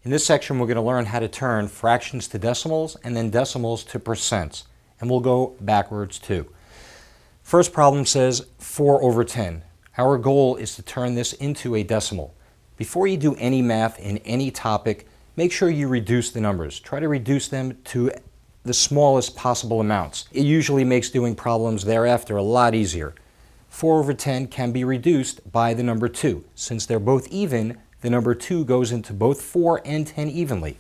In this section, we're going to learn how to turn fractions to decimals and then decimals to percents. And we'll go backwards too. First problem says 4 over 10. Our goal is to turn this into a decimal. Before you do any math in any topic, make sure you reduce the numbers. Try to reduce them to the smallest possible amounts. It usually makes doing problems thereafter a lot easier. 4 over 10 can be reduced by the number 2. Since they're both even, the number 2 goes into both 4 and 10 evenly.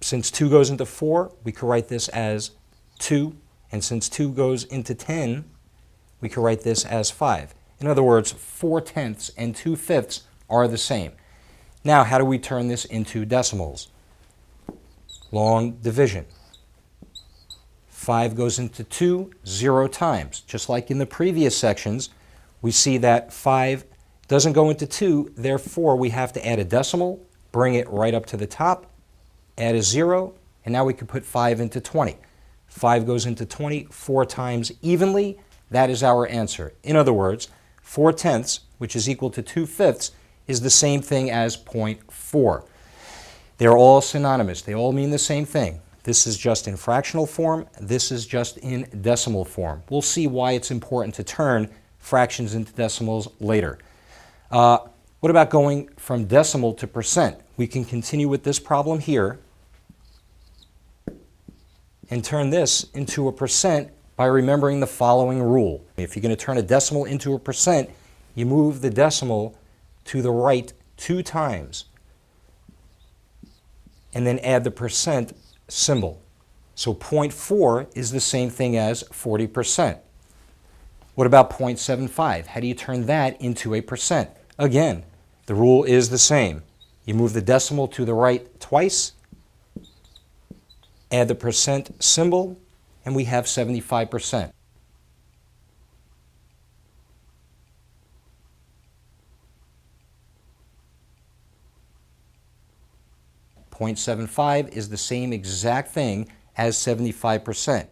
Since 2 goes into 4, we could write this as 2. And since 2 goes into 10, we could write this as 5. In other words, 4/10 and 2/5 are the same. Now, how do we turn this into decimals? Long division. 5 goes into 2 0 times. Just like in the previous sections, we see that 5 doesn't go into 2, therefore we have to add a decimal, bring it right up to the top, add a 0, and now we can put 5 into 20. 5 goes into 20 4 times evenly. That is our answer. In other words, 4/10, which is equal to 2/5, is the same thing as 0.4. They're all synonymous. They all mean the same thing. This is just in fractional form. This is just in decimal form. We'll see why it's important to turn fractions into decimals later. What about going from decimal to percent? We can continue with this problem here and turn this into a percent by remembering the following rule. If you're going to turn a decimal into a percent, you move the decimal to the right 2 times and then add the percent symbol. So 0.4 is the same thing as 40%. What about 0.75? How do you turn that into a percent? Again, the rule is the same. You move the decimal to the right twice, add the percent symbol, and we have 75%. .75 is the same exact thing as 75%.